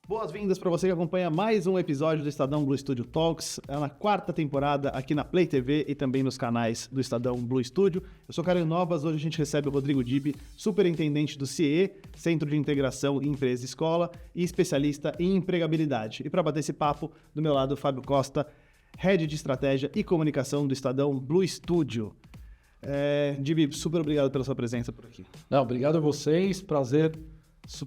Boas-vindas para você que acompanha mais um episódio do Estadão Blue Studio Talks. É na quarta temporada aqui na Play TV e também nos canais do Estadão Blue Studio. Eu sou Caio Novas, hoje a gente recebe o Rodrigo Dibbe, superintendente do CIE, Centro de Integração Empresa e Escola, e especialista em empregabilidade. E para bater esse papo, do meu lado, Fábio Costa, Head de Estratégia e Comunicação do Estadão Blue Studio. Dibbe, super obrigado pela sua presença por aqui. Não, obrigado a vocês, prazer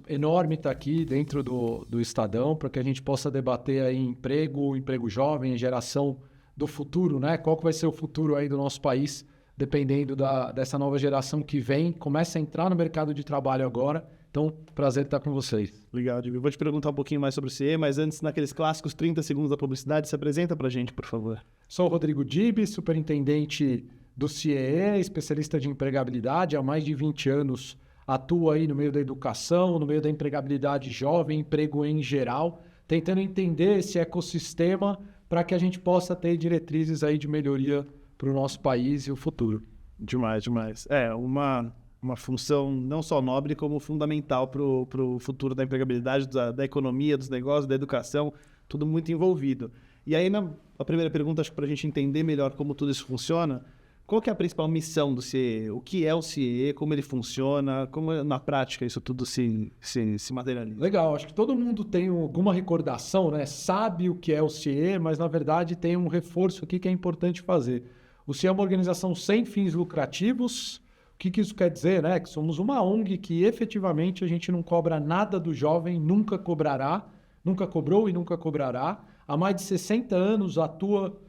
enorme estar aqui dentro do Estadão para que a gente possa debater aí emprego jovem, geração do futuro, né? Qual que vai ser o futuro aí do nosso país, dependendo dessa nova geração que vem, começa a entrar no mercado de trabalho agora. Então, prazer estar com vocês. Legal, Dibbe. Vou te perguntar um pouquinho mais sobre o CIE, mas antes, naqueles clássicos 30 segundos da publicidade, se apresenta para a gente, por favor. Sou o Rodrigo Dibbe, superintendente do CIE, especialista de empregabilidade, há mais de 20 anos atua aí no meio da educação, no meio da empregabilidade jovem, emprego em geral, tentando entender esse ecossistema para que a gente possa ter diretrizes aí de melhoria para o nosso país e o futuro. Demais, demais. É uma função não só nobre, como fundamental para o futuro da empregabilidade, da economia, dos negócios, da educação, tudo muito envolvido. E aí, a primeira pergunta, acho que para a gente entender melhor como tudo isso funciona, qual que é a principal missão do CIE? O que é o CIE? Como ele funciona? Como, na prática, isso tudo se materializa? Legal, acho que todo mundo tem alguma recordação, né? Sabe o que é o CIE, mas, na verdade, tem um reforço aqui que é importante fazer. O CIE é uma organização sem fins lucrativos. O que isso quer dizer, né? Que somos uma ONG que, efetivamente, a gente não cobra nada do jovem, nunca cobrará, nunca cobrou e nunca cobrará. Há mais de 60 anos atua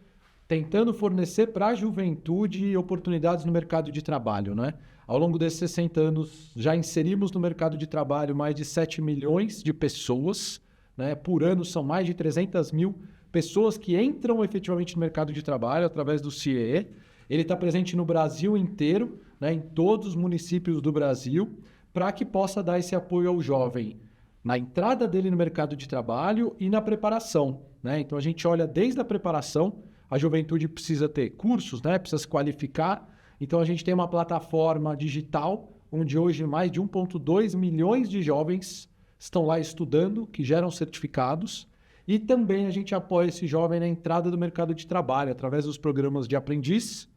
tentando fornecer para a juventude oportunidades no mercado de trabalho, né? Ao longo desses 60 anos, já inserimos no mercado de trabalho mais de 7 milhões de pessoas, né? Por ano, são mais de 300 mil pessoas que entram efetivamente no mercado de trabalho através do CIE. Ele está presente no Brasil inteiro, né? Em todos os municípios do Brasil, para que possa dar esse apoio ao jovem na entrada dele no mercado de trabalho e na preparação, né? Então, a gente olha desde a preparação. A juventude precisa ter cursos, né? Precisa se qualificar. Então, a gente tem uma plataforma digital, onde hoje mais de 1,2 milhões de jovens estão lá estudando, que geram certificados. E também a gente apoia esse jovem na entrada do mercado de trabalho, através dos programas de aprendiz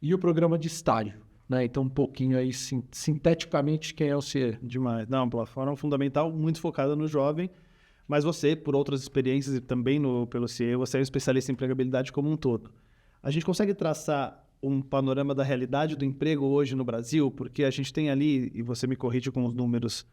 e o programa de estágio, né? Então, um pouquinho aí, sinteticamente, quem é o CIE. Demais. Não, uma plataforma fundamental, muito focada no jovem. Mas você, por outras experiências e também pelo CIE, você é um especialista em empregabilidade como um todo. A gente consegue traçar um panorama da realidade do emprego hoje no Brasil? Porque a gente tem ali, e você me corrige com os números,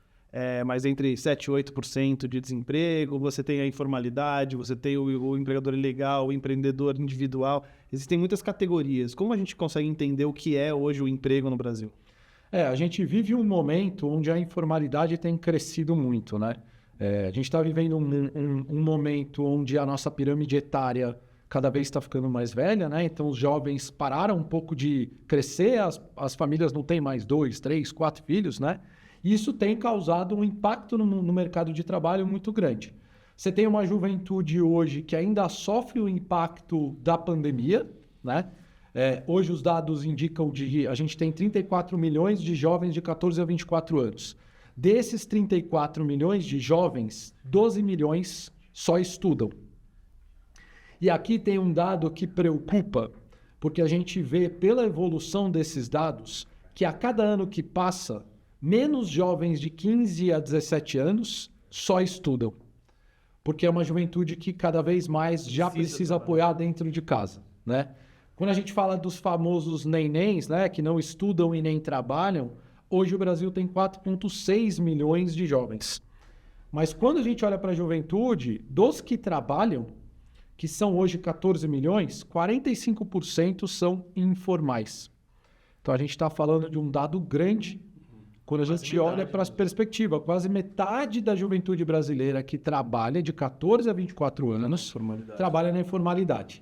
mas entre 7% e 8% de desemprego, você tem a informalidade, você tem o empregador ilegal, o empreendedor individual. Existem muitas categorias. Como a gente consegue entender o que é hoje o emprego no Brasil? A gente vive um momento onde a informalidade tem crescido muito, né? A gente está vivendo um momento onde a nossa pirâmide etária cada vez está ficando mais velha, né? Então, os jovens pararam um pouco de crescer, as famílias não têm mais 2, 3, 4 filhos, né? E isso tem causado um impacto no mercado de trabalho muito grande. Você tem uma juventude hoje que ainda sofre o impacto da pandemia, né? Hoje os dados indicam que a gente tem 34 milhões de jovens de 14 a 24 anos. Desses 34 milhões de jovens, 12 milhões só estudam. E aqui tem um dado que preocupa, porque a gente vê pela evolução desses dados que a cada ano que passa, menos jovens de 15 a 17 anos só estudam. Porque é uma juventude que cada vez mais já precisa apoiar dentro de casa, né? Quando a gente fala dos famosos nenéns, né, que não estudam e nem trabalham, hoje o Brasil tem 4,6 milhões de jovens. Mas quando a gente olha para a juventude, dos que trabalham, que são hoje 14 milhões, 45% são informais. Então a gente está falando de um dado grande quando a gente olha para as perspectivas. Quase metade da juventude brasileira que trabalha de 14 a 24 anos trabalha na informalidade.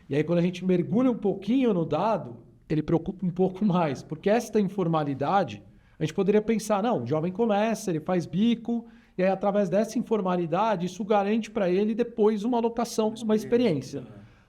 E aí quando a gente mergulha um pouquinho no dado, ele preocupa um pouco mais, porque esta informalidade, a gente poderia pensar, não, o jovem começa, ele faz bico, e aí através dessa informalidade, isso garante para ele depois uma alocação, uma experiência.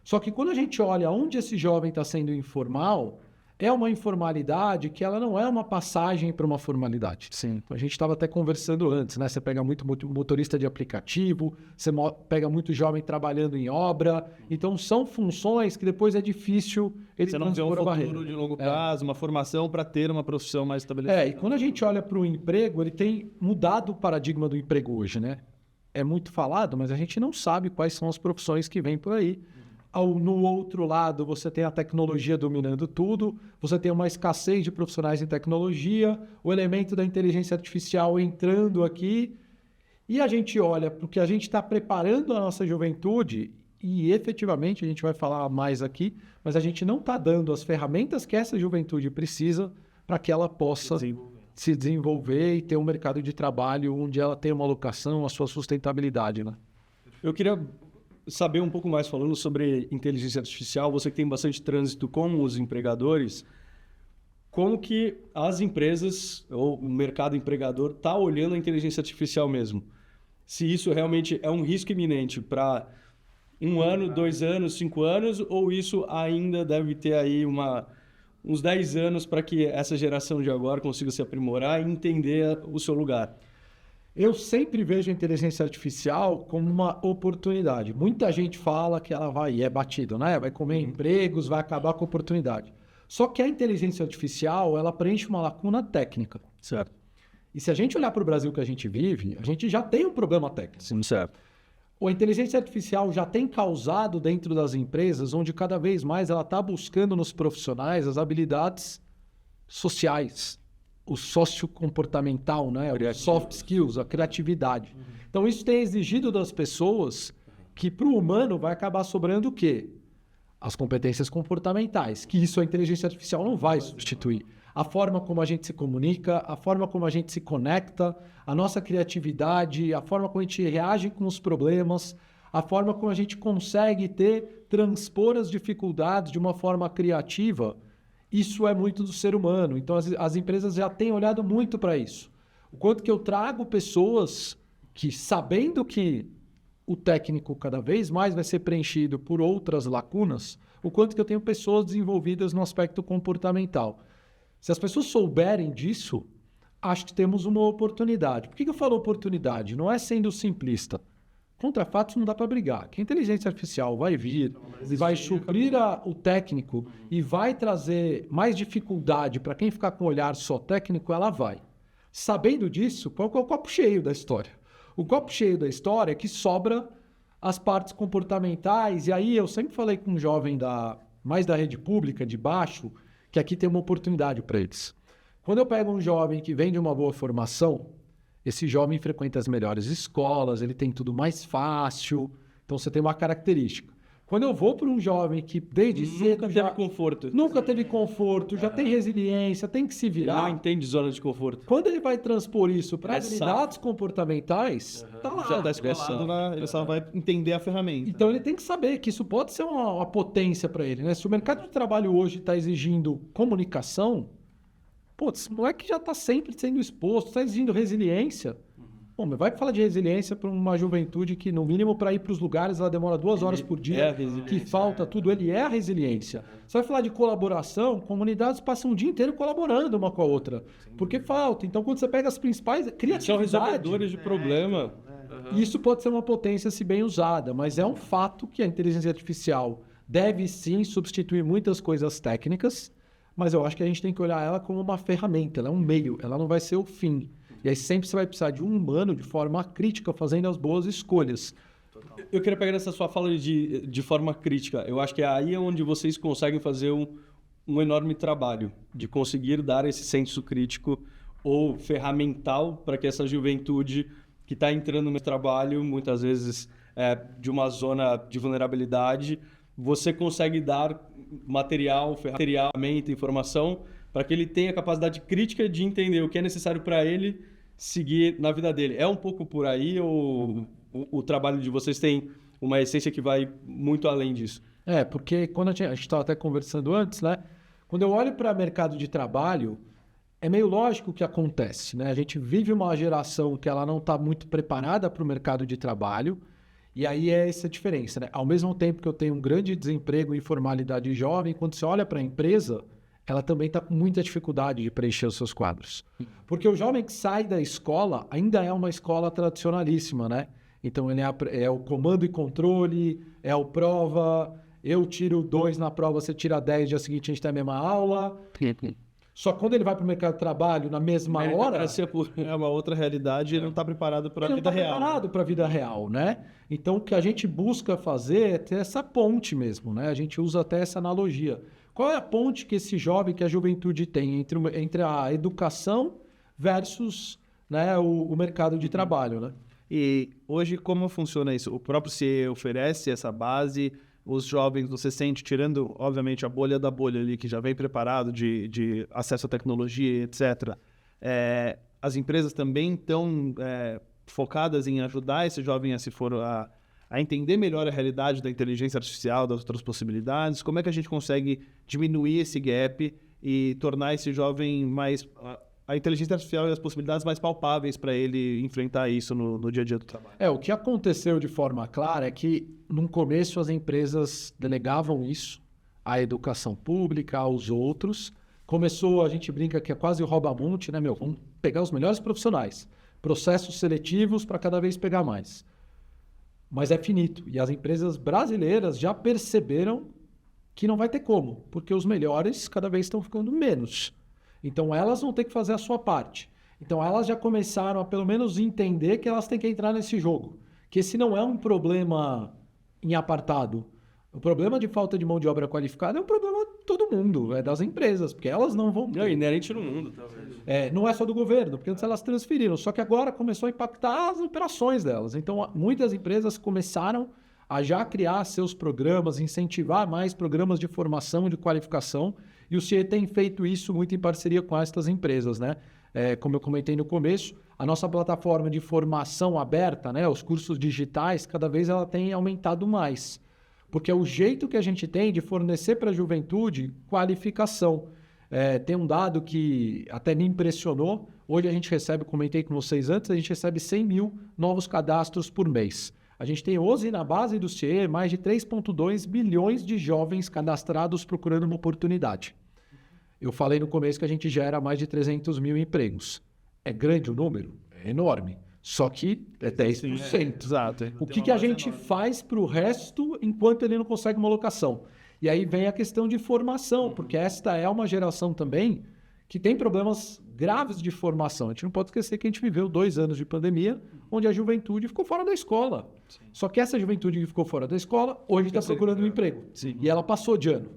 Só que quando a gente olha onde esse jovem está sendo informal, é uma informalidade que ela não é uma passagem para uma formalidade. Sim. Então, a gente estava até conversando antes, né? Você pega muito motorista de aplicativo, você pega muito jovem trabalhando em obra. Então, são funções que depois é difícil ele Você não vê um transpor a futuro barreira. de longo prazo, uma formação para ter uma profissão mais estabelecida. E quando a gente olha para o emprego, ele tem mudado o paradigma do emprego hoje, né? É muito falado, mas a gente não sabe quais são as profissões que vêm por aí. No outro lado, você tem a tecnologia dominando tudo, você tem uma escassez de profissionais em tecnologia, o elemento da inteligência artificial entrando aqui, e a gente olha para o que a gente está preparando a nossa juventude, e efetivamente a gente vai falar mais aqui, mas a gente não está dando as ferramentas que essa juventude precisa para que ela possa se desenvolver e ter um mercado de trabalho onde ela tem uma alocação, a sua sustentabilidade, né? Eu queria saber um pouco mais, falando sobre inteligência artificial, você que tem bastante trânsito com os empregadores, como que as empresas ou o mercado empregador está olhando a inteligência artificial mesmo? Se isso realmente é um risco iminente para 1 ano, 2 anos, 5 anos, ou isso ainda deve ter aí uns 10 anos para que essa geração de agora consiga se aprimorar e entender o seu lugar? Eu sempre vejo a inteligência artificial como uma oportunidade. Muita gente fala que ela é batido, né? Vai comer empregos, vai acabar com a oportunidade. Só que a inteligência artificial, ela preenche uma lacuna técnica. Certo. E se a gente olhar para o Brasil que a gente vive, a gente já tem um problema técnico. Sim, certo. A inteligência artificial já tem causado dentro das empresas, onde cada vez mais ela está buscando nos profissionais as habilidades sociais, o sociocomportamental, né? Os soft skills, a criatividade. Então, isso tem exigido das pessoas que para o humano vai acabar sobrando o quê? As competências comportamentais, que isso a inteligência artificial não vai substituir. A forma como a gente se comunica, a forma como a gente se conecta, a nossa criatividade, a forma como a gente reage com os problemas, a forma como a gente consegue transpor as dificuldades de uma forma criativa. Isso é muito do ser humano. Então, as empresas já têm olhado muito para isso. O quanto que eu trago pessoas que, sabendo que o técnico cada vez mais vai ser preenchido por outras lacunas, o quanto que eu tenho pessoas desenvolvidas no aspecto comportamental. Se as pessoas souberem disso, acho que temos uma oportunidade. Por que eu falo oportunidade? Não é sendo simplista. Contra fatos não dá para brigar. Que a inteligência artificial vai vir e vai suprir o técnico e vai trazer mais dificuldade para quem ficar com o olhar só técnico, ela vai. Sabendo disso, qual é o copo cheio da história? O copo cheio da história é que sobra as partes comportamentais. E aí eu sempre falei com um jovem mais da rede pública, de baixo, que aqui tem uma oportunidade para eles. Quando eu pego um jovem que vem de uma boa formação, esse jovem frequenta as melhores escolas, ele tem tudo mais fácil, então você tem uma característica. Quando eu vou para um jovem que desde cedo nunca teve conforto, já tem resiliência, tem que se virar. Não entende zona de conforto. Quando ele vai transpor isso para habilidades comportamentais, tá lá. Já está escolado, ele só vai entender a ferramenta. Então ele tem que saber que isso pode ser uma potência para ele, né? Se o mercado de trabalho hoje está exigindo comunicação, esse moleque já está sempre sendo exposto, está exigindo resiliência. Bom, mas vai falar de resiliência para uma juventude que, no mínimo, para ir para os lugares, ela demora 2 horas por dia, que falta tudo. Ele é a resiliência. Você vai falar de colaboração, comunidades passam o dia inteiro colaborando uma com a outra, porque falta. Então, quando você pega as principais... Criatividade, são resolvedores de problema. Isso pode ser uma potência se bem usada, mas é um fato que a inteligência artificial deve, sim, substituir muitas coisas técnicas, mas eu acho que a gente tem que olhar ela como uma ferramenta, ela é um meio, ela não vai ser o fim. E aí sempre você vai precisar de um humano de forma crítica, fazendo as boas escolhas. Eu queria pegar nessa sua fala de forma crítica. Eu acho que é aí onde vocês conseguem fazer um enorme trabalho, de conseguir dar esse senso crítico ou ferramental para que essa juventude que está entrando no trabalho, muitas vezes de uma zona de vulnerabilidade, você consegue dar material, ferramenta, informação, para que ele tenha a capacidade crítica de entender o que é necessário para ele seguir na vida dele. É um pouco por aí ou o trabalho de vocês tem uma essência que vai muito além disso? Porque quando a gente estava até conversando antes, né? Quando eu olho para o mercado de trabalho, é meio lógico o que acontece, né? A gente vive uma geração que ela não está muito preparada para o mercado de trabalho, e aí é essa diferença, né? Ao mesmo tempo que eu tenho um grande desemprego e informalidade jovem, quando você olha para a empresa, ela também está com muita dificuldade de preencher os seus quadros. Porque o jovem que sai da escola ainda é uma escola tradicionalíssima, né? Então, ele é o comando e controle, é o prova, eu tiro 2 na prova, você tira 10, dia seguinte a gente tem a mesma aula. Só que quando ele vai para o mercado de trabalho, na mesma hora... É uma outra realidade e ele não está preparado para a vida real. Ele não está preparado para a vida real, né? Então, o que a gente busca fazer é ter essa ponte mesmo, né? A gente usa até essa analogia. Qual é a ponte que esse jovem, que a juventude tem entre a educação versus, né, o mercado de trabalho, né? E hoje, como funciona isso? O próprio CIE oferece essa base, os jovens, você sente, tirando, obviamente, a bolha da bolha ali, que já vem preparado de acesso à tecnologia, etc. As empresas também estão focadas em ajudar esse jovem a entender melhor a realidade da inteligência artificial, das outras possibilidades. Como é que a gente consegue diminuir esse gap e tornar esse jovem mais... a inteligência artificial e as possibilidades mais palpáveis para ele enfrentar isso no dia a dia do trabalho? O que aconteceu de forma clara é que, no começo, as empresas delegavam isso à educação pública, aos outros. Começou, a gente brinca que é quase o rouba-monte, né, meu? Vamos pegar os melhores profissionais, processos seletivos para cada vez pegar mais. Mas é finito. E as empresas brasileiras já perceberam que não vai ter como, porque os melhores cada vez estão ficando menos. Então, elas vão ter que fazer a sua parte. Então, elas já começaram a, pelo menos, entender que elas têm que entrar nesse jogo. Que esse não é um problema em apartado. O problema de falta de mão de obra qualificada é um problema de todo mundo, é das empresas, porque elas não vão... É inerente no mundo, talvez. Não é só do governo, porque antes elas transferiram. Só que agora começou a impactar as operações delas. Então, muitas empresas começaram a já criar seus programas, incentivar mais programas de formação e de qualificação. E o CIE tem feito isso muito em parceria com estas empresas, né? Como eu comentei no começo, a nossa plataforma de formação aberta, né? Os cursos digitais, cada vez ela tem aumentado mais. Porque é o jeito que a gente tem de fornecer para a juventude qualificação. Tem um dado que até me impressionou. Hoje a gente recebe, comentei com vocês antes, a gente recebe 100 mil novos cadastros por mês. A gente tem hoje na base do CIE mais de 3,2 milhões de jovens cadastrados procurando uma oportunidade. Eu falei no começo que a gente gera mais de 300 mil empregos. É grande o número? É enorme. Só que é 10%. Exato. O que a gente faz para o resto enquanto ele não consegue uma locação? E aí vem a questão de formação, porque esta é uma geração também que tem problemas graves de formação. A gente não pode esquecer que a gente viveu 2 anos de pandemia, onde a juventude ficou fora da escola. Sim. Só que essa juventude que ficou fora da escola, hoje está procurando um emprego. Sim. E ela passou de ano.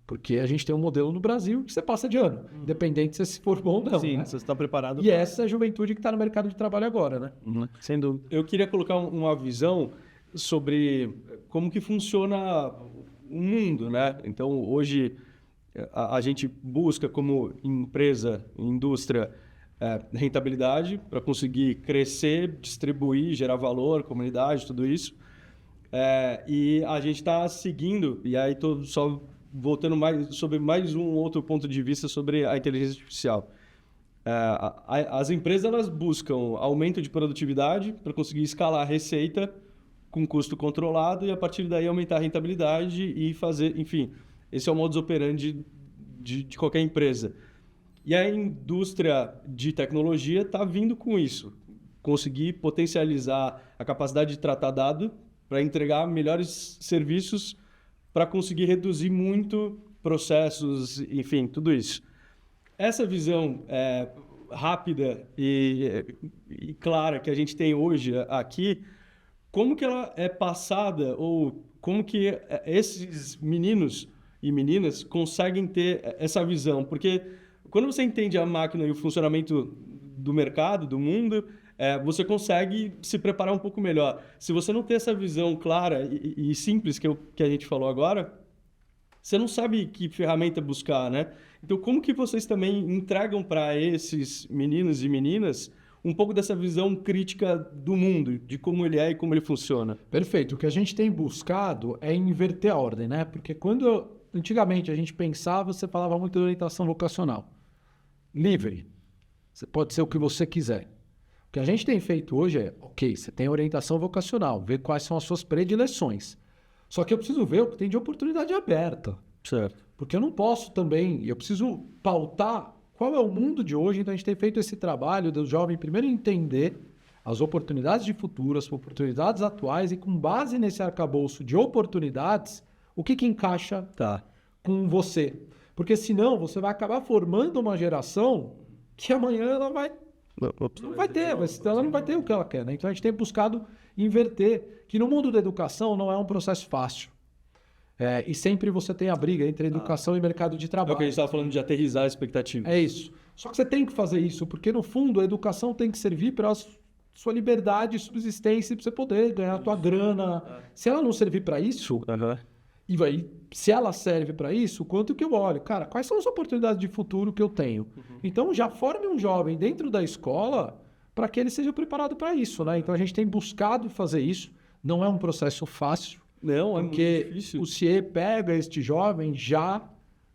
Porque a gente tem um modelo no Brasil que você passa de ano, independente se você for bom ou não. Sim, né? você está preparado. E essa é a juventude que está no mercado de trabalho agora, né? Sem dúvida. Eu queria colocar uma visão sobre como que funciona o mundo, né? Então, hoje, a gente busca como empresa, indústria, rentabilidade para conseguir crescer, distribuir, gerar valor, comunidade, tudo isso. E a gente está seguindo, e aí estou só voltando sobre mais um outro ponto de vista sobre a inteligência artificial. As empresas elas buscam aumento de produtividade para conseguir escalar a receita com custo controlado e, a partir daí, aumentar a rentabilidade e fazer... Enfim, esse é o modus operandi de qualquer empresa. E a indústria de tecnologia está vindo com isso. Conseguir potencializar a capacidade de tratar dado para entregar melhores serviços para conseguir reduzir muito processos, enfim, tudo isso. Essa visão rápida e clara que a gente tem hoje aqui, como que ela é passada ou como que esses meninos e meninas conseguem ter essa visão? Porque quando você entende a máquina e o funcionamento do mercado, do mundo, você consegue se preparar um pouco melhor. Se você não tem essa visão clara e simples que a gente falou agora, você não sabe que ferramenta buscar, né? Então, como que vocês também entregam para esses meninos e meninas um pouco dessa visão crítica do mundo, de como ele é e como ele funciona? Perfeito. O que a gente tem buscado é inverter a ordem, né? Porque antigamente a gente pensava, você falava muito de orientação vocacional. Livre. Você pode ser o que você quiser. O que a gente tem feito hoje é, ok, você tem orientação vocacional, ver quais são as suas predileções. Só que eu preciso ver o que tem de oportunidade aberta. Certo. Porque eu não posso também, eu preciso pautar qual é o mundo de hoje. Então a gente tem feito esse trabalho do jovem primeiro entender as oportunidades de futuro, as oportunidades atuais e com base nesse arcabouço de oportunidades, o que encaixa com você. Porque senão você vai acabar formando uma geração que amanhã ela não vai ter o que ela quer, né? Então a gente tem buscado inverter, que no mundo da educação não é um processo fácil. E sempre você tem a briga entre educação e mercado de É trabalho. o que a gente estava falando de aterrissar a expectativa. É isso. Só que você tem que fazer isso, porque no fundo a educação tem que servir para a sua liberdade, subsistência, para você poder ganhar a tua grana. Se ela não servir para isso, se ela serve para isso, quanto que eu olho? Cara, quais são as oportunidades de futuro que eu tenho? Então já forme um jovem dentro da escola para que ele seja preparado para isso, né? Então a gente tem buscado fazer isso. Não é um processo fácil. Não, porque é muito difícil. o CIE pega este jovem já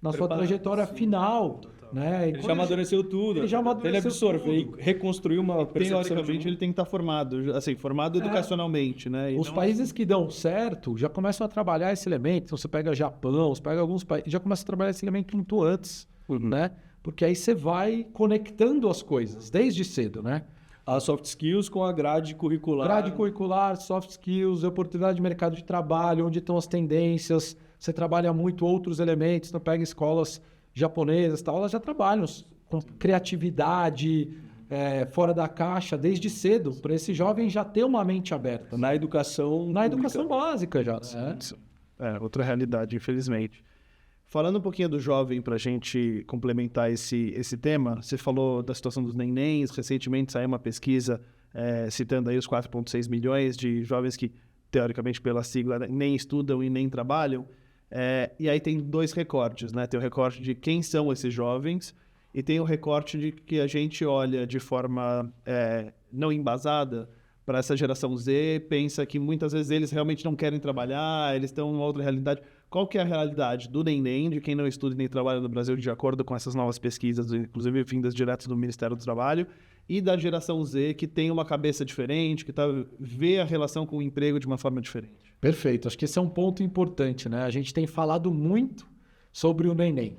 na sua trajetória final. Né? Ele já amadureceu tudo. Ele já amadureceu ele absorver tudo. e reconstruir uma percepção. Teoricamente, ele tem que estar formado, assim, formado educacionalmente, né? Os países que dão certo já começam a trabalhar esse elemento. Então, você pega Japão, você pega alguns países, já começa a trabalhar esse elemento muito antes, né? Porque aí você vai conectando as coisas desde cedo, né? As soft skills com a grade curricular. Grade curricular, soft skills, oportunidade de mercado de trabalho, onde estão as tendências. Você trabalha muito outros elementos. Então, pega escolas japonesas, tal, elas já trabalham com criatividade, fora da caixa, desde cedo, para esse jovem já ter uma mente aberta. Na educação Básica já. Outra realidade, infelizmente. Falando um pouquinho do jovem, para a gente complementar esse tema, você falou da situação dos nenéns. Recentemente saiu uma pesquisa citando aí os 4,6 milhões de jovens que, teoricamente, pela sigla, nem estudam e nem trabalham. E aí tem dois recortes, né? Tem o recorte de quem são esses jovens e tem o recorte de que a gente olha de forma não embasada para essa geração Z, pensa que muitas vezes eles realmente não querem trabalhar, eles estão numa outra realidade. Qual que é a realidade do neném, de quem não estuda nem trabalha no Brasil, de acordo com essas novas pesquisas, inclusive vindas diretas do Ministério do Trabalho, e da geração Z, que tem uma cabeça diferente, que vê a relação com o emprego de uma forma diferente? Perfeito. Acho que esse é um ponto importante, né? A gente tem falado muito sobre o neném.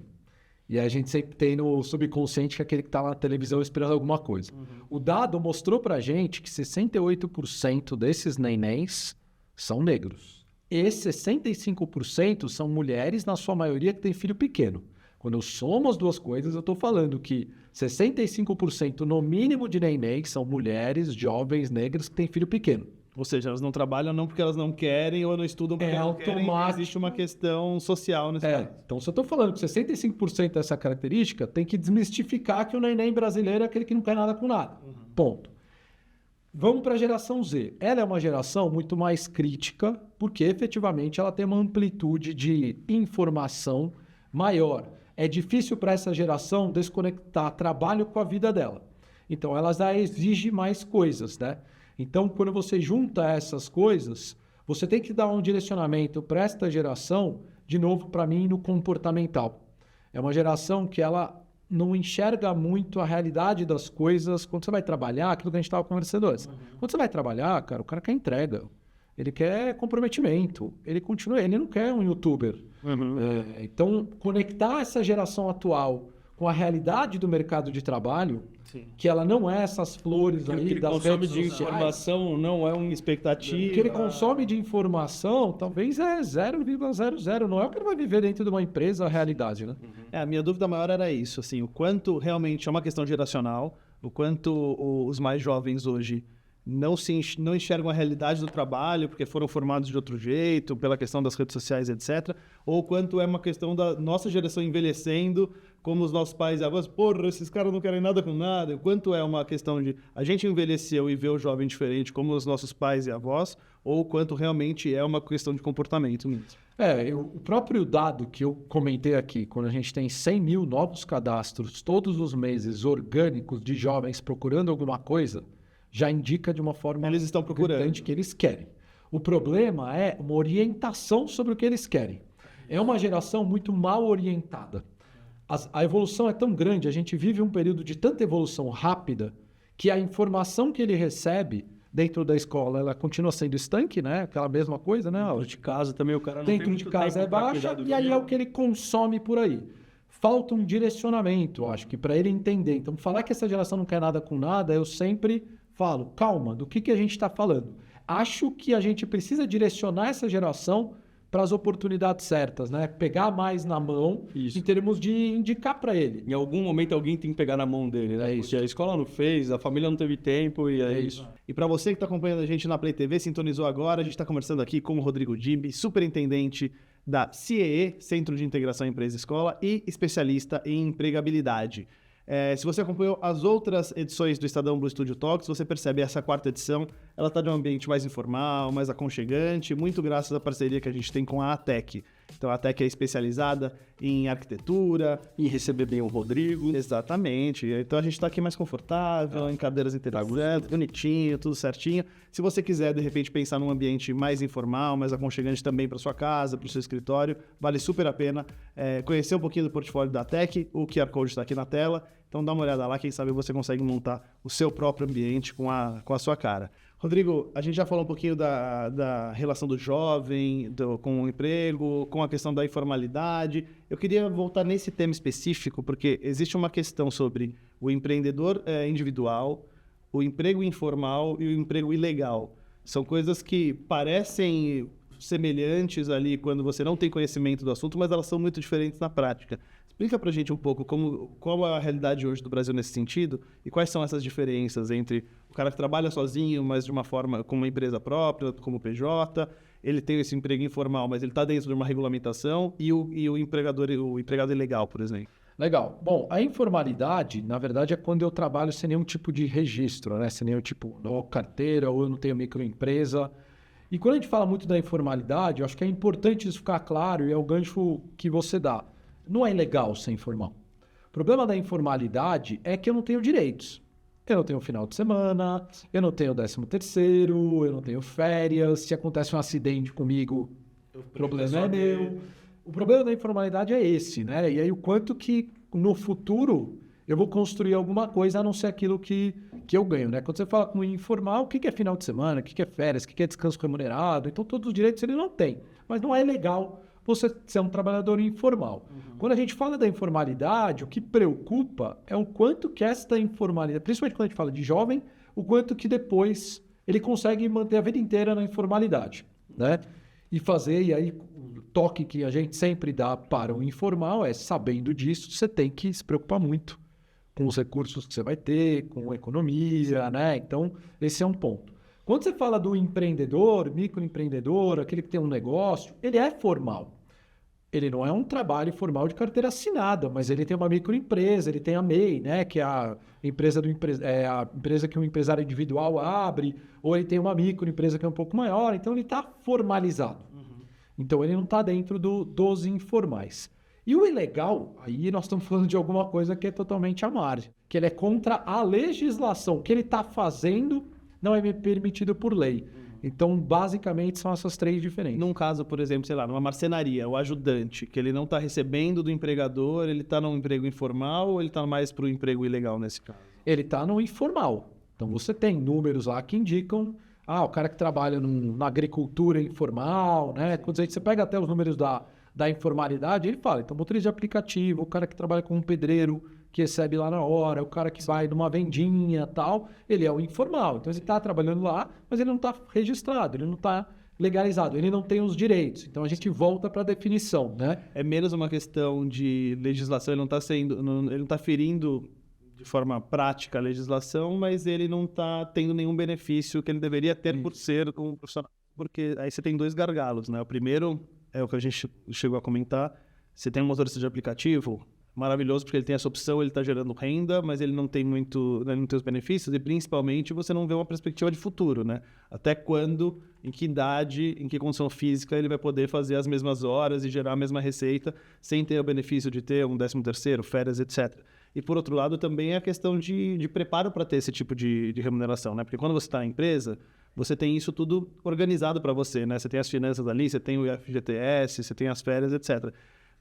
E a gente sempre tem no subconsciente que é aquele que está na televisão esperando alguma coisa. O dado mostrou para a gente que 68% desses nenéns são negros. E 65% são mulheres, na sua maioria, que têm filho pequeno. Quando eu somo as duas coisas, eu estou falando que 65% no mínimo de nenéns são mulheres, jovens, negras que têm filho pequeno. Ou seja, elas não trabalham não porque elas não querem ou não estudam porque elas não querem. Existe uma questão social nesse caso. Então, se eu estou falando que 65% dessa característica, tem que desmistificar que o neném brasileiro é aquele que não quer nada com nada. Ponto. Vamos para a geração Z. Ela é uma geração muito mais crítica, porque efetivamente ela tem uma amplitude de informação maior. É difícil para essa geração desconectar trabalho com a vida dela. Então, ela já exige mais coisas, né? Então, quando você junta essas coisas, você tem que dar um direcionamento para esta geração, de novo, para mim, no comportamental. É uma geração que ela não enxerga muito a realidade das coisas. Quando você vai trabalhar, aquilo que a gente estava conversando antes. Quando você vai trabalhar, cara, o cara quer entrega. Ele quer comprometimento. Ele não quer um youtuber. Então, conectar essa geração atual com a realidade do mercado de trabalho, que ela não é essas flores aí que ele das consome redes de sociais. informação não é uma expectativa. O que ele consome de informação talvez é 0,00. Não é o que ele vai viver dentro de uma empresa, a realidade, né? A minha dúvida maior era isso, assim, o quanto realmente é uma questão geracional, o quanto os mais jovens hoje não enxergam a realidade do trabalho porque foram formados de outro jeito, pela questão das redes sociais, etc. Ou quanto é uma questão da nossa geração envelhecendo, como os nossos pais e avós, porra, esses caras não querem nada com nada. O quanto é uma questão de a gente envelheceu e vê o jovem diferente como os nossos pais e avós, ou quanto realmente é uma questão de comportamento mesmo. O próprio dado que eu comentei aqui, quando a gente tem 100 mil novos cadastros todos os meses orgânicos de jovens procurando alguma coisa, já indica de uma forma eles estão procurando que eles querem. O problema é uma orientação sobre o que eles querem. É uma geração muito mal orientada. A evolução é tão grande, a gente vive um período de tanta evolução rápida que a informação que ele recebe dentro da escola ela continua sendo estanque, né? Aquela mesma coisa, né? Dentro de casa também o cara não tem Dentro de muito casa tempo é pra baixa, cuidar do e aí é filho. o que ele consome por aí. Falta um direcionamento, acho que para ele entender. Então, falar que essa geração não quer nada com nada, eu sempre falo, calma, do que a gente está falando? Acho que a gente precisa direcionar essa geração para as oportunidades certas, né? Pegar mais na mão Isso. em termos de indicar para ele. Em algum momento alguém tem que pegar na mão dele, né? É isso. Porque a escola não fez, a família não teve tempo e é isso. E para você que está acompanhando a gente na Play TV, sintonizou agora, a gente está conversando aqui com o Rodrigo Dimbi, superintendente da CIEE, Centro de Integração Empresa e Escola, e especialista em empregabilidade. Se você acompanhou as outras edições do Estadão Blue Studio Talks, você percebe essa quarta edição, ela está de um ambiente mais informal, mais aconchegante, muito graças à parceria que a gente tem com a ATEC. Então, a ATEC é especializada em arquitetura. E receber bem o Rodrigo. Exatamente. Então, a gente está aqui mais confortável, em cadeiras interessantes, bonitinho, tudo certinho. Se você quiser, de repente, pensar num ambiente mais informal, mais aconchegante também para sua casa, para o seu escritório, vale super a pena conhecer um pouquinho do portfólio da ATEC. O QR Code está aqui na tela. Então, dá uma olhada lá, quem sabe você consegue montar o seu próprio ambiente com a sua cara. Rodrigo, a gente já falou um pouquinho da relação do jovem com o emprego, com a questão da informalidade. Eu queria voltar nesse tema específico, porque existe uma questão sobre o empreendedor individual, o emprego informal e o emprego ilegal. São coisas que parecem semelhantes ali quando você não tem conhecimento do assunto, mas elas são muito diferentes na prática. Explica pra gente um pouco qual é a realidade hoje do Brasil nesse sentido e quais são essas diferenças entre o cara que trabalha sozinho, mas de uma forma, com uma empresa própria, como PJ, ele tem esse emprego informal, mas ele está dentro de uma regulamentação, e o empregado ilegal, por exemplo. Legal. Bom, a informalidade, na verdade, é quando eu trabalho sem nenhum tipo de registro, né? Sem nenhum tipo de carteira, ou eu não tenho microempresa. E quando a gente fala muito da informalidade, eu acho que é importante isso ficar claro, e é o gancho que você dá. Não é ilegal ser informal. O problema da informalidade é que eu não tenho direitos. Eu não tenho final de semana, eu não tenho 13º, eu não tenho férias. Se acontece um acidente comigo, o problema é meu. O problema da informalidade é esse, né? E aí o quanto que no futuro eu vou construir alguma coisa a não ser aquilo que eu ganho, né? Quando você fala com o informal, o que é final de semana, o que é férias, o que é descanso remunerado? Então todos os direitos ele não tem. Mas não é legal você ser um trabalhador informal. Quando a gente fala da informalidade, o que preocupa é o quanto que essa informalidade, principalmente quando a gente fala de jovem, o quanto que depois ele consegue manter a vida inteira na informalidade, né? E aí o toque que a gente sempre dá para o informal é, sabendo disso, você tem que se preocupar muito com os recursos que você vai ter, com a economia, né? Então, esse é um ponto. Quando você fala do empreendedor, microempreendedor, aquele que tem um negócio, ele é formal. Ele não é um trabalho formal de carteira assinada, mas ele tem uma microempresa, ele tem a MEI, né, que é a empresa a empresa que um empresário individual abre, ou ele tem uma microempresa que é um pouco maior, então ele está formalizado. Então ele não está dentro dos informais. E o ilegal, aí nós estamos falando de alguma coisa que é totalmente à margem, que ele é contra a legislação. O que ele está fazendo não é permitido por lei. Então, basicamente, são essas três diferenças. Num caso, por exemplo, sei lá, numa marcenaria, o ajudante, que ele não está recebendo do empregador, ele está num emprego informal ou ele está mais para o emprego ilegal nesse caso? Ele está no informal. Então, você tem números lá que indicam, o cara que trabalha na agricultura informal, né? Quando você pega até os números da informalidade, ele fala, então, motorista de aplicativo, o cara que trabalha como pedreiro, que recebe lá na hora, o cara que vai numa vendinha e tal, ele é o informal. Então, ele está trabalhando lá, mas ele não está registrado, ele não está legalizado, ele não tem os direitos. Então, a gente volta para a definição, né? É menos uma questão de legislação, ele não está ferindo de forma prática a legislação, mas ele não está tendo nenhum benefício que ele deveria ter por ser um profissional. Porque aí você tem dois gargalos, né? O primeiro é o que a gente chegou a comentar, você tem um motorista de aplicativo, maravilhoso, porque ele tem essa opção, ele está gerando renda, mas ele não tem os benefícios, e principalmente você não vê uma perspectiva de futuro, né? Até quando, em que idade, em que condição física ele vai poder fazer as mesmas horas e gerar a mesma receita sem ter o benefício de ter um 13º, férias, etc. E por outro lado também é a questão de preparo para ter esse tipo de remuneração, né? Porque quando você está na empresa, você tem isso tudo organizado para você, né? Você tem as finanças ali, você tem o FGTS, você tem as férias, etc.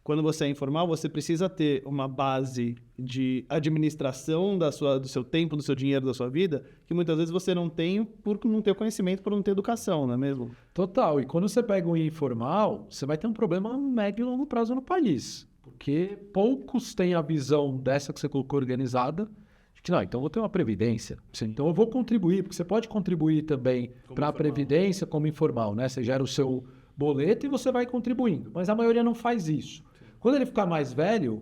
quando você é informal, você precisa ter uma base de administração do seu tempo, do seu dinheiro, da sua vida, que muitas vezes você não tem por não ter conhecimento, por não ter educação, não é mesmo? Total. E quando você pega o informal, você vai ter um problema médio e longo prazo no país. Porque poucos têm a visão dessa que você colocou organizada, de que não, então eu vou ter uma previdência. Então eu vou contribuir, porque você pode contribuir também para a previdência como informal, né? Você gera o seu boleto e você vai contribuindo. Mas a maioria não faz isso. Quando ele ficar mais velho,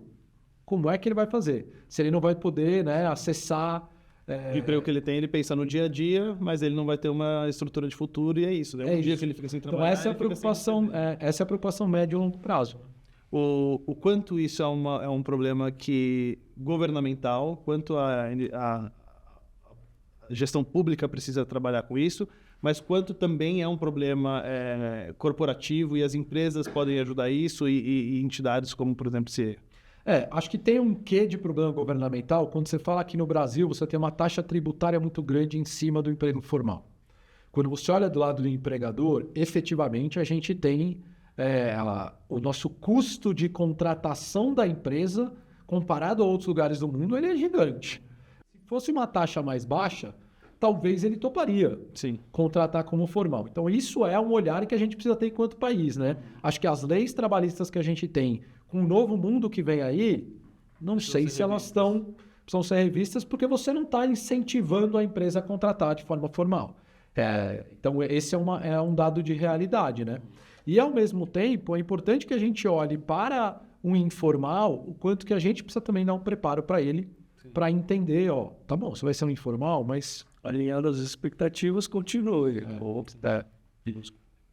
como é que ele vai fazer? Se ele não vai poder, né, acessar... O emprego que ele tem, ele pensa no dia a dia, mas ele não vai ter uma estrutura de futuro e é isso. Né? Dia que ele fica sem trabalhar... Então essa é a preocupação médio e longo prazo. O quanto isso é um problema governamental, quanto a gestão pública precisa trabalhar com isso, mas quanto também é um problema corporativo e as empresas podem ajudar isso e entidades como, por exemplo, CIE. Acho que tem um quê de problema governamental quando você fala que no Brasil você tem uma taxa tributária muito grande em cima do emprego formal. Quando você olha do lado do empregador, efetivamente a gente tem o nosso custo de contratação da empresa comparado a outros lugares do mundo, ele é gigante. Se fosse uma taxa mais baixa, talvez ele toparia contratar como formal. Então, isso é um olhar que a gente precisa ter enquanto país, né? Acho que as leis trabalhistas que a gente tem, com o novo mundo que vem aí, não sei se elas precisam ser revistas, porque você não está incentivando a empresa a contratar de forma formal. Então, esse é um dado de realidade, né? E, ao mesmo tempo, é importante que a gente olhe para o informal, o quanto que a gente precisa também dar um preparo para ele, para entender, tá bom, você vai ser um informal, mas... Alinhando as expectativas, continue.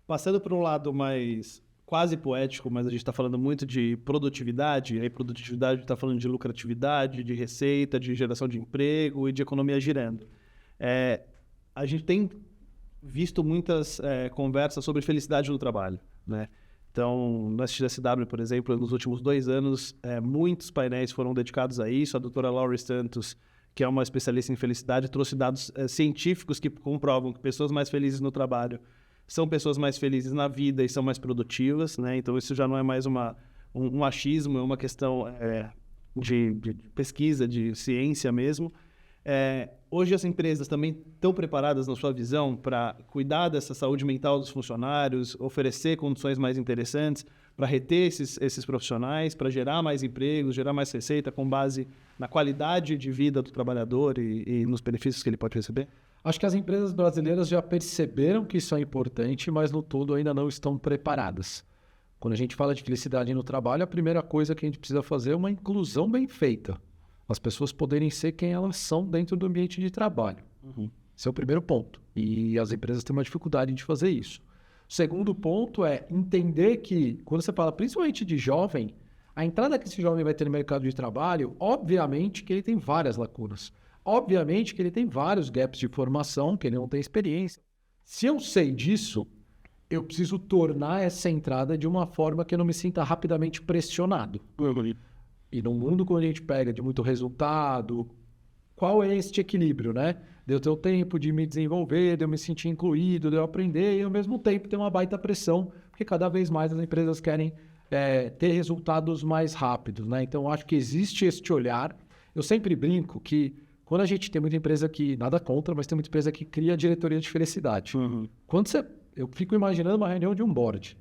Passando para um lado mais quase poético, mas a gente está falando muito de produtividade, aí produtividade está falando de lucratividade, de receita, de geração de emprego e de economia girando. A gente tem visto muitas conversas sobre felicidade no trabalho, né? Então, no SXSW, por exemplo, nos últimos 2 anos, muitos painéis foram dedicados a isso. A doutora Laurie Santos, que é uma especialista em felicidade, trouxe dados científicos que comprovam que pessoas mais felizes no trabalho são pessoas mais felizes na vida e são mais produtivas, né? Então, isso já não é mais um achismo, é uma questão de pesquisa, de ciência mesmo. Hoje as empresas também estão preparadas, na sua visão, para cuidar dessa saúde mental dos funcionários, oferecer condições mais interessantes para reter esses profissionais, para gerar mais empregos, gerar mais receita com base na qualidade de vida do trabalhador e nos benefícios que ele pode receber? Acho que as empresas brasileiras já perceberam que isso é importante, mas no todo ainda não estão preparadas. Quando a gente fala de felicidade no trabalho, a primeira coisa que a gente precisa fazer é uma inclusão bem feita. As pessoas poderem ser quem elas são dentro do ambiente de trabalho. Esse é o primeiro ponto. E as empresas têm uma dificuldade de fazer isso. O segundo ponto é entender que, quando você fala principalmente de jovem, a entrada que esse jovem vai ter no mercado de trabalho, obviamente que ele tem várias lacunas. Obviamente que ele tem vários gaps de formação, que ele não tem experiência. Se eu sei disso, eu preciso tornar essa entrada de uma forma que eu não me sinta rapidamente pressionado. E no mundo, quando a gente pega de muito resultado, qual é este equilíbrio, né? De eu ter o tempo de me desenvolver, de eu me sentir incluído, de eu aprender e, ao mesmo tempo, ter uma baita pressão, porque cada vez mais as empresas querem ter resultados mais rápidos, né? Então, acho que existe este olhar. Eu sempre brinco que quando a gente tem muita empresa que, nada contra, mas tem muita empresa que cria diretoria de felicidade. Quando eu fico imaginando uma reunião de um board.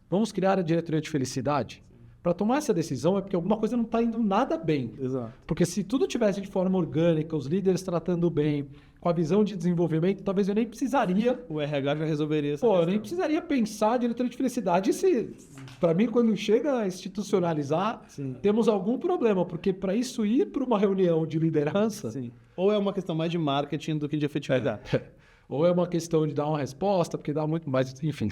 Vamos criar a diretoria de felicidade? Para tomar essa decisão é porque alguma coisa não está indo nada bem. Exato. Porque se tudo tivesse de forma orgânica, os líderes tratando bem, com a visão de desenvolvimento, talvez eu nem precisaria... O RH já resolveria essa eu questão. nem precisaria pensar diretoria de felicidade. Para mim, quando chega a institucionalizar, temos algum problema. Porque para isso ir para uma reunião de liderança... Ou é uma questão mais de marketing do que de efetividade. Ou é uma questão de dar uma resposta, porque dá muito... Mas, enfim,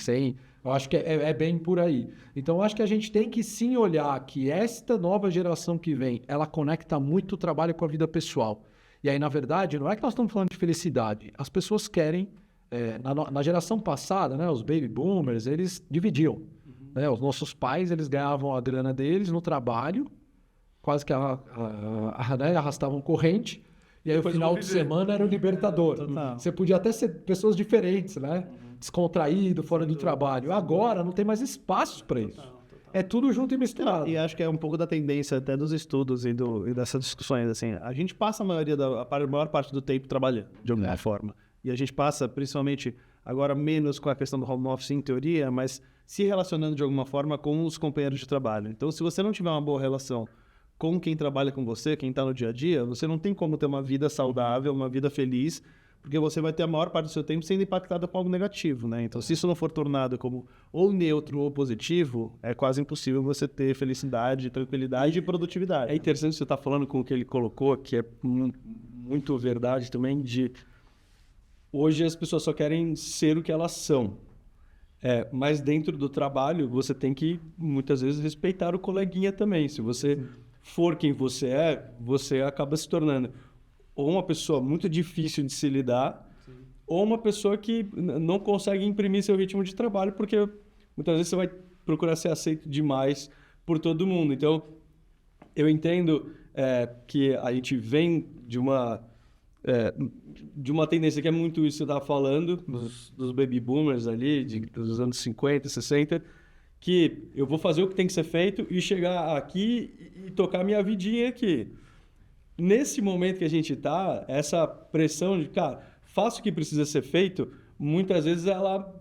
eu acho que é bem por aí. Então, eu acho que a gente tem que sim olhar que esta nova geração que vem, ela conecta muito o trabalho com a vida pessoal. E aí, na verdade, não é que nós estamos falando de felicidade. As pessoas querem... na geração passada, né, os baby boomers, eles dividiam. Né? Os nossos pais, eles ganhavam a grana deles no trabalho, quase que né, arrastavam corrente. E aí, o final de semana era o libertador. Você podia até ser pessoas diferentes, né? Descontraído, fora do trabalho. Agora, não tem mais espaço para isso. É tudo junto e misturado. E acho que é um pouco da tendência até dos estudos e dessas discussões, assim. A gente passa a maior parte do tempo trabalhando, de alguma forma. E a gente passa, principalmente, agora menos com a questão do home office em teoria, mas se relacionando de alguma forma com os companheiros de trabalho. Então, se você não tiver uma boa relação com quem trabalha com você, quem está no dia a dia, você não tem como ter uma vida saudável, uma vida feliz, porque você vai ter a maior parte do seu tempo sendo impactado com algo negativo, né? Então, se isso não for tornado como ou neutro ou positivo, é quase impossível você ter felicidade, tranquilidade e produtividade. É interessante você estar falando com o que ele colocou, que é muito verdade também, de hoje as pessoas só querem ser o que elas são. Mas dentro do trabalho, você tem que, muitas vezes, respeitar o coleguinha também. Se você for quem você é, você acaba se tornando ou uma pessoa muito difícil de se lidar, ou uma pessoa que não consegue imprimir seu ritmo de trabalho, porque muitas vezes você vai procurar ser aceito demais por todo mundo. Então, eu entendo que a gente vem de uma tendência que é muito isso que você estava falando, dos baby boomers ali, dos anos 50, 60, que eu vou fazer o que tem que ser feito e chegar aqui e tocar minha vidinha aqui. Nesse momento que a gente está, essa pressão de, cara, faça o que precisa ser feito, muitas vezes ela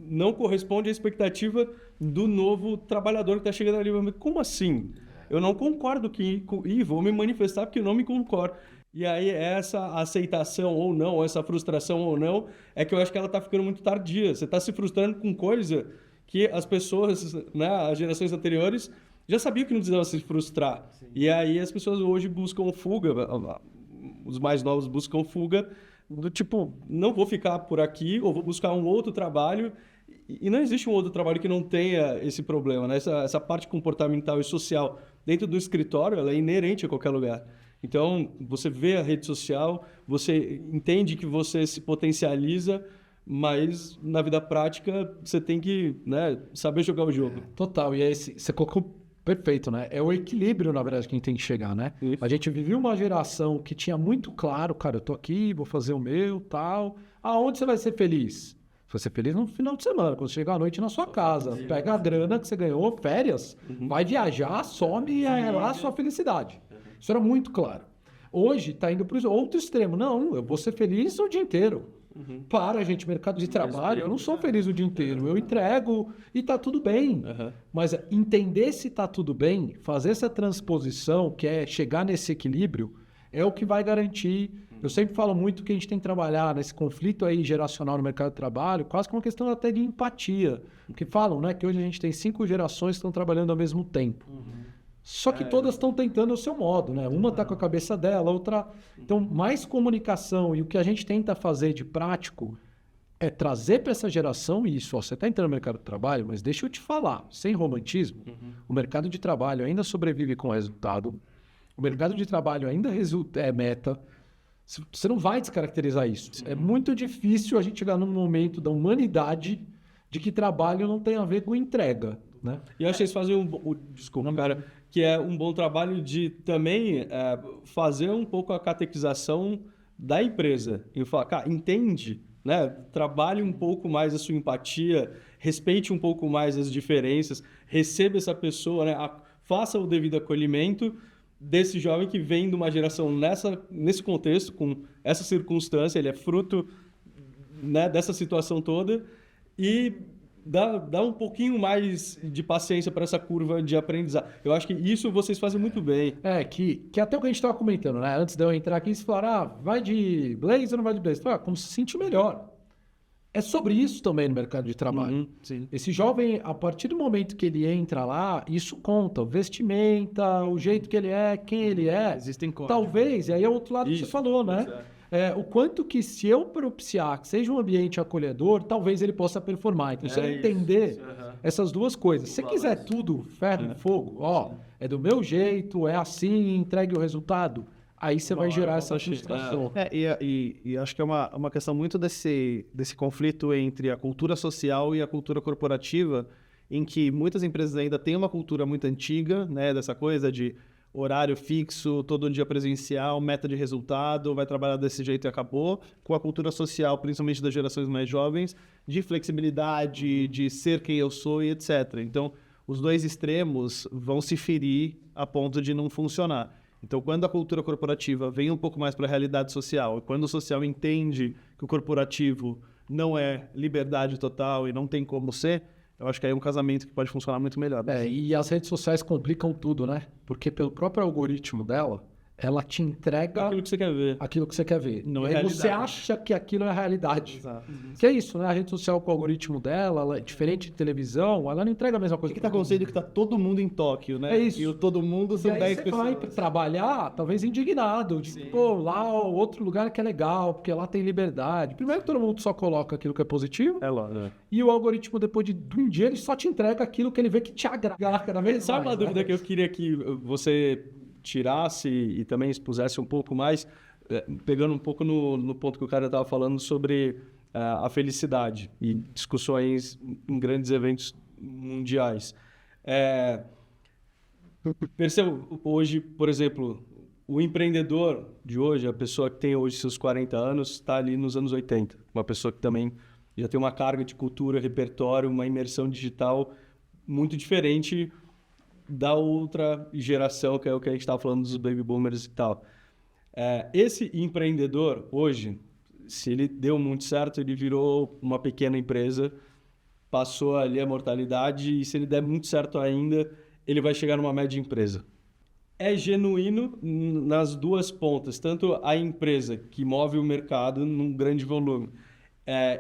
não corresponde à expectativa do novo trabalhador que está chegando ali. Mas como assim? Eu não concordo e vou me manifestar porque eu não me concordo. E aí essa aceitação ou não, essa frustração ou não, é que eu acho que ela está ficando muito tardia. Você está se frustrando com coisa que as pessoas, né, as gerações anteriores, já sabiam que não precisava se frustrar. Sim. E aí as pessoas hoje buscam fuga, os mais novos buscam fuga, do tipo, não vou ficar por aqui, ou vou buscar um outro trabalho. E não existe um outro trabalho que não tenha esse problema, né? Essa parte comportamental e social dentro do escritório, ela é inerente a qualquer lugar. Então, você vê a rede social, você entende que você se potencializa, mas na vida prática você tem que, né, saber jogar o jogo. Total, e aí você colocou perfeito, né? É o equilíbrio, na verdade, que a gente tem que chegar, né? Isso. A gente vivia uma geração que tinha muito claro, cara, eu tô aqui, vou fazer o meu, tal. Aonde você vai ser feliz? Você vai ser feliz no final de semana, quando você chegar à noite na sua casa. Pega a grana que você ganhou, férias, vai viajar, some e é lá a sua felicidade. Isso era muito claro. Hoje está indo para o outro extremo. Não, eu vou ser feliz o dia inteiro. Para, gente, mercado de trabalho, eu não sou feliz o dia inteiro. Eu entrego e está tudo bem. Mas entender se está tudo bem, fazer essa transposição, que é chegar nesse equilíbrio, é o que vai garantir. Eu sempre falo muito que a gente tem que trabalhar nesse conflito aí geracional no mercado de trabalho, quase que uma questão até de empatia. Porque falam, né, que hoje a gente tem 5 gerações que estão trabalhando ao mesmo tempo. Só que todas estão tentando o seu modo, né? Uma está com a cabeça dela, outra... Então, mais comunicação e o que a gente tenta fazer de prático é trazer para essa geração isso. Ó, você está entrando no mercado de trabalho, mas deixa eu te falar, sem romantismo, o mercado de trabalho ainda sobrevive com resultado, o mercado de trabalho ainda é meta. Você não vai descaracterizar isso. É muito difícil a gente chegar num momento da humanidade de que trabalho não tem a ver com entrega, né? E eu acho que eles fazem desculpa, cara, que é um bom trabalho de também fazer um pouco a catequização da empresa. E falar, cara, entende, né? Trabalhe um pouco mais a sua empatia, respeite um pouco mais as diferenças, receba essa pessoa, né? Faça o devido acolhimento desse jovem que vem de uma geração nesse contexto, com essa circunstância, ele é fruto, né, dessa situação toda, e dá um pouquinho mais de paciência para essa curva de aprendizado. Eu acho que isso vocês fazem muito bem. Que até o que a gente estava comentando, né? Antes de eu entrar aqui, você falaram, vai de Blaze ou não vai de Blaze? Como se sentir melhor. É sobre isso também no mercado de trabalho. Sim. Esse jovem, a partir do momento que ele entra lá, isso conta. O vestimenta, o jeito que ele é, quem ele é. Existem códigos. Talvez, e aí é outro lado que você falou, né? O quanto que se eu propiciar que seja um ambiente acolhedor, talvez ele possa performar. Então, você entender essas duas coisas. Se você quiser tudo, ferro e fogo, é do meu jeito, é assim, entregue o resultado, aí você vai gerar essa frustração. E acho que é uma questão muito desse conflito entre a cultura social e a cultura corporativa, em que muitas empresas ainda têm uma cultura muito antiga, né, dessa coisa de horário fixo, todo dia presencial, meta de resultado, vai trabalhar desse jeito e acabou, com a cultura social, principalmente das gerações mais jovens, de flexibilidade, de ser quem eu sou e etc. Então, os dois extremos vão se ferir a ponto de não funcionar. Então, quando a cultura corporativa vem um pouco mais para a realidade social, e quando o social entende que o corporativo não é liberdade total e não tem como ser, eu acho que aí é um casamento que pode funcionar muito melhor. E as redes sociais complicam tudo, né? Porque pelo próprio algoritmo dela, ela te entrega Aquilo que você quer ver. aquilo que você quer ver. Não E é aí você realidade. acha que aquilo é a realidade. Exato. Que é isso, né? A rede social com o algoritmo dela, ela é diferente de televisão, ela não entrega a mesma O coisa. que está acontecendo é que está todo mundo em Tóquio, né? É isso. E o todo mundo E são aí 10 você pessoas. vai trabalhar, talvez indignado, de, pô, lá outro lugar que é legal, porque lá tem liberdade. Primeiro que todo mundo só coloca aquilo que é positivo, É lógico. e o algoritmo, depois de um dia, ele só te entrega aquilo que ele vê que te agrada cada vez Sabe mais. uma dúvida né? que eu queria que você tirasse e também expusesse um pouco mais, pegando um pouco no ponto que o cara estava falando sobre a felicidade e discussões em grandes eventos mundiais. Percebo hoje, por exemplo, o empreendedor de hoje, a pessoa que tem hoje seus 40 anos, está ali nos anos 80. Uma pessoa que também já tem uma carga de cultura, repertório, uma imersão digital muito diferente da outra geração, que é o que a gente estava falando dos baby boomers e tal. Esse empreendedor, hoje, se ele deu muito certo, ele virou uma pequena empresa, passou ali a mortalidade, e se ele der muito certo ainda, ele vai chegar numa média empresa. É genuíno nas duas pontas, tanto a empresa que move o mercado num grande volume,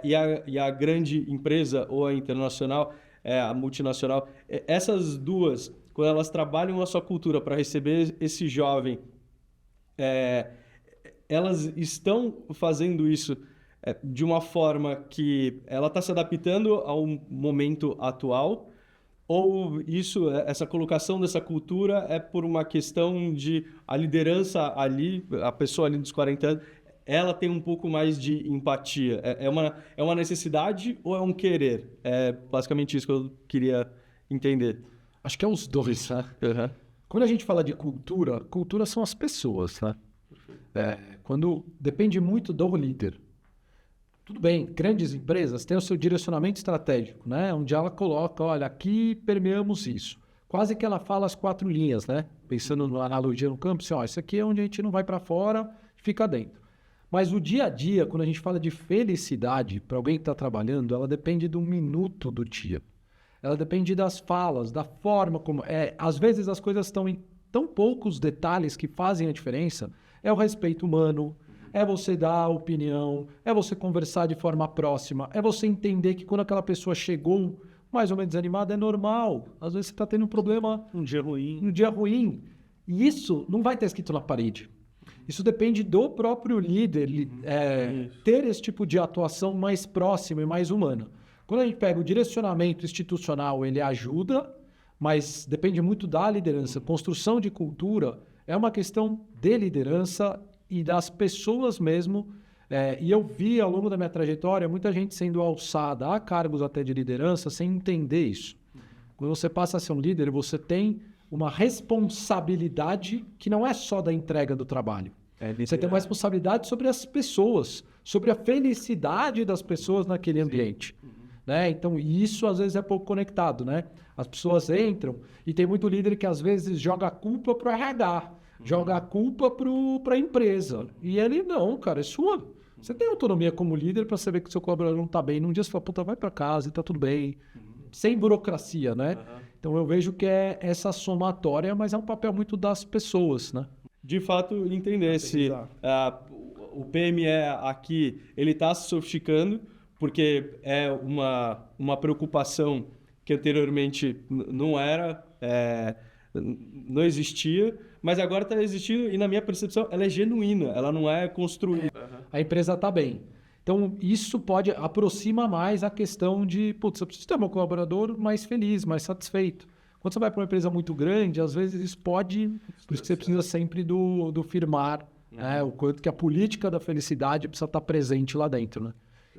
e a grande empresa, ou a internacional, a multinacional, essas duas, quando elas trabalham a sua cultura para receber esse jovem, elas estão fazendo isso de uma forma que ela está se adaptando ao momento atual, ou essa colocação dessa cultura é por uma questão de a liderança ali, a pessoa ali dos 40 anos, ela tem um pouco mais de empatia? É uma necessidade ou é um querer? É basicamente isso que eu queria entender. Acho que é os dois, né? Uhum. Quando a gente fala de cultura, cultura são as pessoas, né? Quando depende muito do líder. Tudo bem, grandes empresas têm o seu direcionamento estratégico, né? Onde ela coloca, olha, aqui permeamos isso. Quase que ela fala as 4 linhas, né? Pensando na analogia no campo, assim, ó, isso aqui é onde a gente não vai para fora, fica dentro. Mas o dia a dia, quando a gente fala de felicidade, para alguém que está trabalhando, ela depende do minuto do dia. Ela depende das falas, da forma como... às vezes as coisas estão em tão poucos detalhes que fazem a diferença. É o respeito humano, é você dar opinião, é você conversar de forma próxima, é você entender que quando aquela pessoa chegou mais ou menos desanimada, é normal. Às vezes você está tendo um problema... Um dia ruim. Um dia ruim. E isso não vai estar escrito na parede. Isso depende do próprio líder ter esse tipo de atuação mais próxima e mais humana. Quando a gente pega o direcionamento institucional, ele ajuda, mas depende muito da liderança. Construção de cultura é uma questão de liderança e das pessoas mesmo. E eu vi ao longo da minha trajetória muita gente sendo alçada a cargos até de liderança sem entender isso. Quando você passa a ser um líder, você tem uma responsabilidade que não é só da entrega do trabalho. Você tem uma responsabilidade sobre as pessoas, sobre a felicidade das pessoas naquele ambiente. Né? Então, isso às vezes é pouco conectado. Né? As pessoas entram e tem muito líder que às vezes joga a culpa para o RH, joga a culpa para a empresa. E ele, não, cara, é sua. Você tem autonomia como líder para saber que o seu colaborador não está bem. Num dia você fala, puta, vai para casa e está tudo bem. Sem burocracia, né? Então, eu vejo que é essa somatória, mas é um papel muito das pessoas, né? De fato, entender se o PME aqui ele está se sofisticando, porque é uma preocupação que anteriormente não era, não existia, mas agora está existindo e, na minha percepção, ela é genuína, ela não é construída. A empresa está bem. Então, isso pode aproxima mais a questão de, putz, eu preciso ter um colaborador mais feliz, mais satisfeito. Quando você vai para uma empresa muito grande, às vezes isso pode... Por isso que você precisa sempre do firmar, né? O quanto que a política da felicidade precisa estar presente lá dentro, né?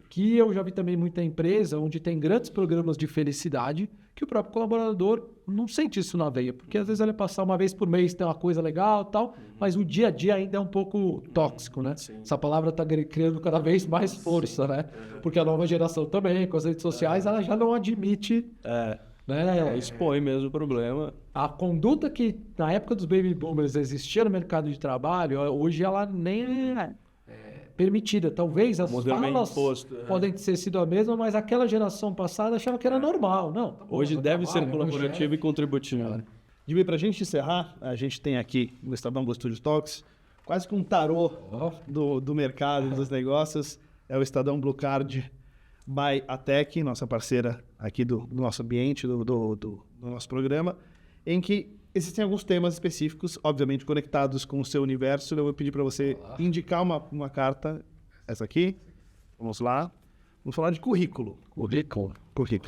Que eu já vi também muita empresa onde tem grandes programas de felicidade que o próprio colaborador não sente isso na veia, porque às vezes ele passar uma vez por mês tem uma coisa legal e tal, mas o dia a dia ainda é um pouco tóxico, né? Essa palavra está criando cada vez mais força, né? Porque a nova geração também, com as redes sociais, ela já não admite né? Expõe mesmo o problema. A conduta que na época dos baby boomers existia no mercado de trabalho, hoje ela nem é permitida. Talvez as Modelo meio falas imposto, podem ter sido a mesma, mas aquela geração passada achava que era normal. Não, tá bom, Hoje eu deve ser trabalho, colaborativo e contributivo. Gibi, para a gente encerrar, a gente tem aqui no Estadão Blue Studio Talks quase que um tarô do mercado, dos negócios. É o Estadão Blue Card by Atec, nossa parceira aqui do nosso ambiente, do nosso programa, em que existem alguns temas específicos, obviamente conectados com o seu universo. Eu vou pedir para você indicar uma carta, essa aqui. Vamos lá. Vamos falar de currículo. Currículo,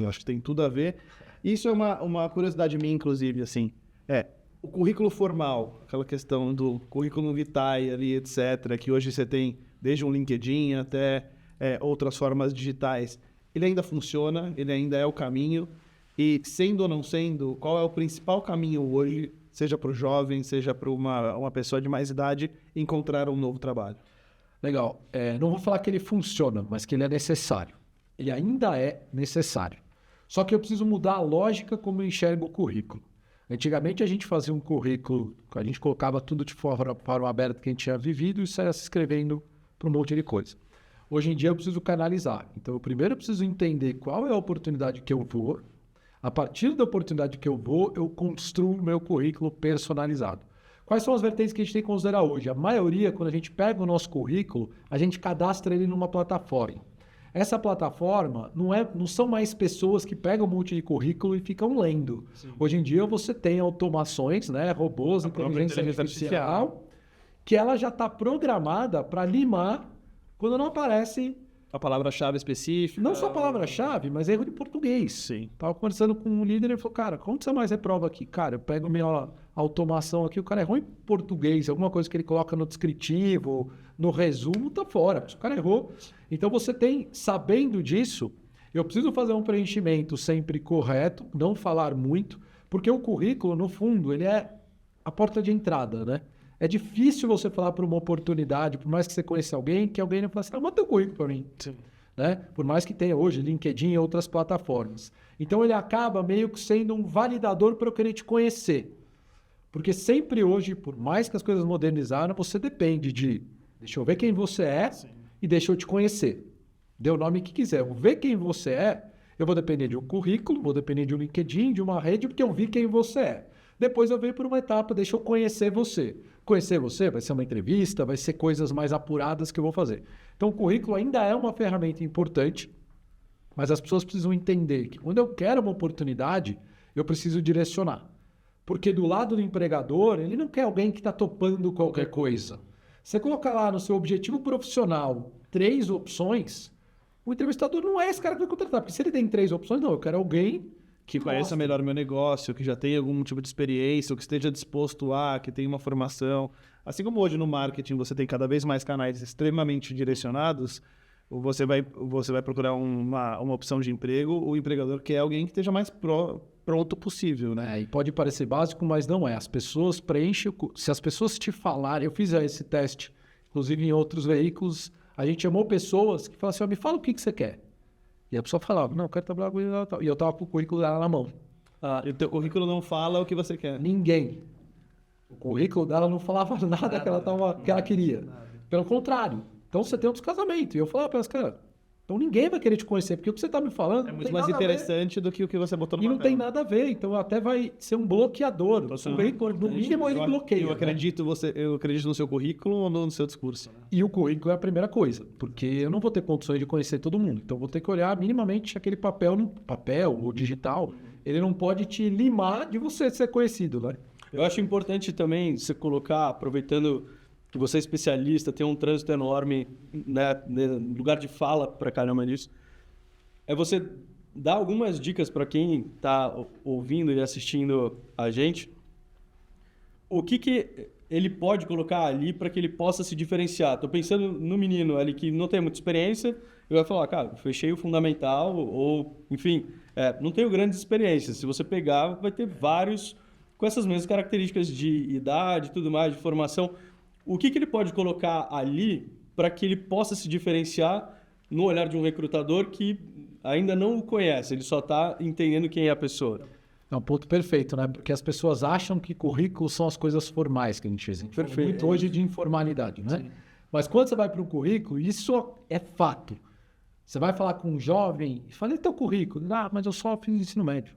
acho que tem tudo a ver. Isso é uma curiosidade minha, inclusive, assim. O currículo formal, aquela questão do currículo vitae ali, etc., que hoje você tem desde um LinkedIn até outras formas digitais. Ele ainda funciona, ele ainda é o caminho. E, sendo ou não sendo, qual é o principal caminho hoje, seja para o jovem, seja para uma pessoa de mais idade, encontrar um novo trabalho? Legal. Não vou falar que ele funciona, mas que ele é necessário. Ele ainda é necessário. Só que eu preciso mudar a lógica como eu enxergo o currículo. Antigamente a gente fazia um currículo, a gente colocava tudo de forma aberta que a gente tinha vivido e saia se inscrevendo para um monte de coisa. Hoje em dia eu preciso canalizar. Então, primeiro eu preciso entender qual é a oportunidade que eu vou. A partir da oportunidade que eu vou, eu construo o meu currículo personalizado. Quais são as vertentes que a gente tem que considerar hoje? A maioria, quando a gente pega o nosso currículo, a gente cadastra ele numa plataforma. Essa plataforma não são mais pessoas que pegam um monte de currículo e ficam lendo. Sim. Hoje em dia você tem automações, né, robôs, inteligência artificial, que ela já está programada para limar quando não aparece a palavra-chave específica. Não só a palavra-chave, mas erro de português. Sim. Tava conversando com um líder e ele falou, cara, quando você mais reprova aqui? Cara, eu pego minha automação aqui, o cara errou em português, alguma coisa que ele coloca no descritivo, no resumo, tá fora. O cara errou. Então você tem, sabendo disso, eu preciso fazer um preenchimento sempre correto, não falar muito, porque o currículo, no fundo, ele é a porta de entrada, né? É difícil você falar para uma oportunidade, por mais que você conheça alguém, que alguém não fala assim, manda teu currículo para mim. Sim. Né? Por mais que tenha hoje LinkedIn e outras plataformas. Então ele acaba meio que sendo um validador para eu querer te conhecer. Porque sempre hoje, por mais que as coisas modernizaram, você depende de, deixa eu ver quem você é. Sim. E deixa eu te conhecer. Dê o nome que quiser. Eu vou ver quem você é, eu vou depender de um currículo, vou depender de um LinkedIn, de uma rede, porque eu vi quem você é. Depois eu venho por uma etapa, deixa eu conhecer você. Conhecer você vai ser uma entrevista, vai ser coisas mais apuradas que eu vou fazer. Então o currículo ainda é uma ferramenta importante, mas as pessoas precisam entender que quando eu quero uma oportunidade, eu preciso direcionar. Porque do lado do empregador, ele não quer alguém que está topando qualquer coisa. Você colocar lá no seu objetivo profissional 3 opções, o entrevistador não é esse cara que vai contratar. Porque se ele tem 3 opções, não, eu quero alguém que conheça melhor o meu negócio, que já tenha algum tipo de experiência, ou que esteja disposto que tenha uma formação. Assim como hoje no marketing você tem cada vez mais canais extremamente direcionados, você vai procurar uma opção de emprego, o empregador quer alguém que esteja mais pronto possível, né? E pode parecer básico, mas não é. As pessoas preenchem... Se as pessoas te falarem... Eu fiz esse teste, inclusive em outros veículos, a gente chamou pessoas que falaram assim, me fala o que você quer. E a pessoa falava, não, eu quero trabalhar com isso. E eu estava com o currículo dela na mão. E o teu currículo não fala o que você quer? Ninguém. O currículo dela não falava nada que ela queria. Nada. Pelo contrário. Então você tem um descasamento. E eu falava para elas, cara, então ninguém vai querer te conhecer, porque o que você está me falando é muito mais interessante do que o que você botou no papel. E não tem nada a ver. Então até vai ser um bloqueador. O currículo, no mínimo, ele bloqueia. Eu acredito no seu currículo ou no seu discurso. Né? E o currículo é a primeira coisa, porque eu não vou ter condições de conhecer todo mundo. Então vou ter que olhar minimamente aquele papel ou digital. Ele não pode te limar de você ser conhecido, né? Eu acho importante também você colocar, aproveitando que você é especialista, tem um trânsito enorme, né, lugar de fala para caramba nisso, é você dar algumas dicas para quem está ouvindo e assistindo a gente, o que ele pode colocar ali para que ele possa se diferenciar. Estou pensando no menino ali que não tem muita experiência, ele vai falar, cara, fechei o fundamental, ou, enfim, não tenho grandes experiências. Se você pegar, vai ter vários com essas mesmas características de idade e tudo mais, de formação. O que ele pode colocar ali para que ele possa se diferenciar no olhar de um recrutador que ainda não o conhece, ele só está entendendo quem é a pessoa. É um ponto perfeito, né? Porque as pessoas acham que currículo são as coisas formais que a gente fez. A gente fala muito hoje de informalidade, né? Sim. Mas quando você vai para um currículo, isso é fato. Você vai falar com um jovem e fala, e teu currículo? Ah, mas eu só fiz ensino médio.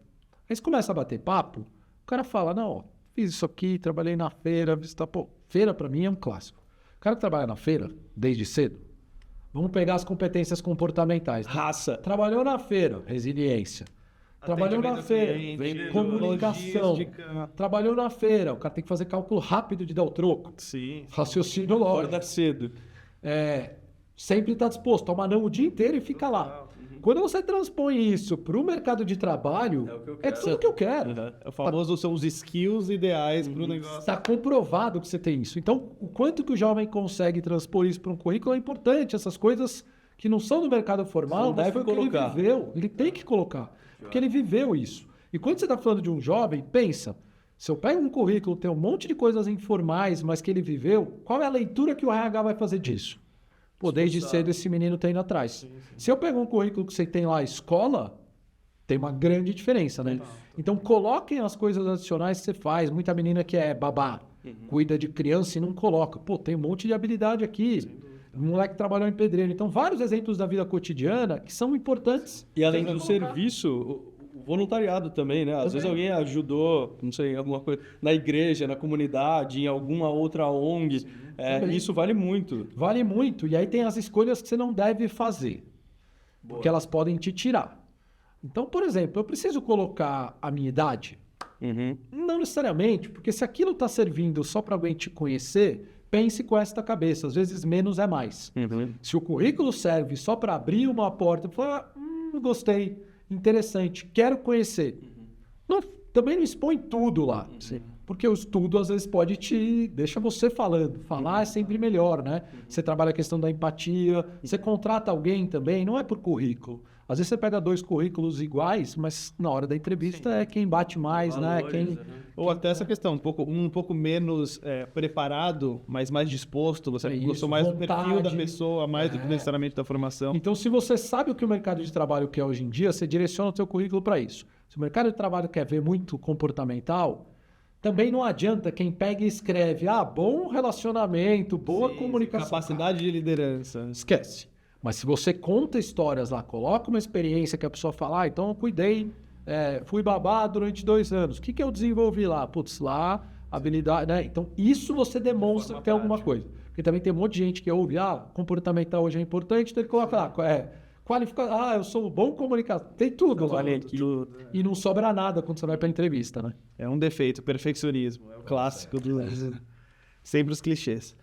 Aí você começa a bater papo, o cara fala, não, fiz isso aqui, trabalhei na feira, pô, feira para mim é um clássico. O cara que trabalha na feira, desde cedo, vamos pegar as competências comportamentais. Né? Raça. Trabalhou na feira, resiliência. Trabalhou na feira, comunicação. Logística. Trabalhou na feira, o cara tem que fazer cálculo rápido de dar o troco. Sim. Raciocínio lógico. Acorda cedo. Sempre está disposto, toma não o dia inteiro e fica lá. Quando você transpõe isso para o mercado de trabalho, é tudo que eu quero. O famoso são os skills ideais para o negócio. Está comprovado que você tem isso. Então, o quanto que o jovem consegue transpor isso para um currículo é importante. Essas coisas que não são do mercado formal, mas foi o que ele viveu. Ele tem que colocar, porque ele viveu isso. E quando você está falando de um jovem, pensa, se eu pego um currículo, tem um monte de coisas informais, mas que ele viveu, qual é a leitura que o RH vai fazer disso? Pô, desde cedo esse menino tá indo atrás. Sim. Se eu pegar um currículo que você tem lá, escola, tem uma grande diferença, né? Então, coloquem as coisas adicionais que você faz. Muita menina que é babá, cuida de criança e não coloca. Pô, tem um monte de habilidade aqui. O moleque trabalhou em pedreiro. Então, vários exemplos da vida cotidiana que são importantes. E além do serviço, o voluntariado também, né? Às vezes alguém ajudou, não sei, alguma coisa na igreja, na comunidade, em alguma outra ONG. Isso vale muito. Vale muito. E aí tem as escolhas que você não deve fazer. Boa. Porque elas podem te tirar. Então, por exemplo, eu preciso colocar a minha idade? Não necessariamente, porque se aquilo está servindo só para alguém te conhecer, pense com esta cabeça. Às vezes menos é mais. Se o currículo serve só para abrir uma porta e falar, gostei, interessante, quero conhecer. Também não expõe tudo lá. Porque o estudo, às vezes, deixa você falando. Falar é sempre melhor, né? Você trabalha a questão da empatia, você contrata alguém também, não é por currículo. Às vezes você pega 2 currículos iguais, mas na hora da entrevista é quem bate mais, valores, né? Ou até essa questão, um pouco menos preparado, mas mais disposto. Você gostou mais do perfil da pessoa, mais do que necessariamente da formação. Então, se você sabe o que o mercado de trabalho quer hoje em dia, você direciona o seu currículo para isso. Se o mercado de trabalho quer ver muito comportamental, também não adianta quem pega e escreve, bom relacionamento, boa comunicação. Capacidade de liderança. Esquece. Mas se você conta histórias lá, coloca uma experiência que a pessoa fala, então eu cuidei, fui babá durante 2 anos. O que eu desenvolvi lá? Putz, lá, habilidade, né? Então, isso você demonstra que tem alguma coisa. Porque também tem um monte de gente que ouve, comportamental hoje é importante, então ele coloca lá, qualificação, eu sou bom comunicador. Tem tudo lá. E não sobra nada quando você vai para a entrevista, né? É um defeito, perfeccionismo. É o clássico sempre os clichês.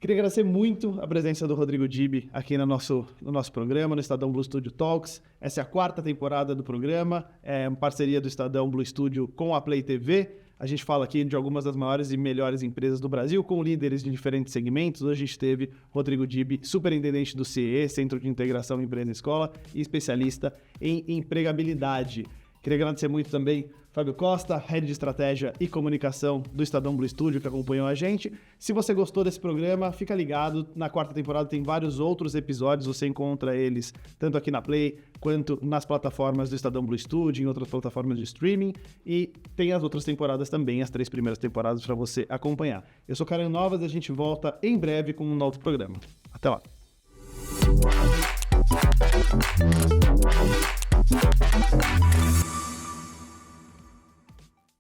Queria agradecer muito a presença do Rodrigo Dibby aqui no nosso programa, no Estadão Blue Studio Talks. Essa é a 4ª temporada do programa, é uma parceria do Estadão Blue Studio com a Play TV. A gente fala aqui de algumas das maiores e melhores empresas do Brasil, com líderes de diferentes segmentos. Hoje a gente teve Rodrigo Dibby, superintendente do CIE, Centro de Integração Empresa e Escola, e especialista em empregabilidade. Queria agradecer muito também Fábio Costa, Head de Estratégia e Comunicação do Estadão Blue Studio, que acompanhou a gente. Se você gostou desse programa, fica ligado. Na 4ª temporada tem vários outros episódios, você encontra eles tanto aqui na Play, quanto nas plataformas do Estadão Blue Studio, em outras plataformas de streaming. E tem as outras temporadas também, as 3 primeiras temporadas para você acompanhar. Eu sou Karen Novas e a gente volta em breve com um novo programa. Até lá!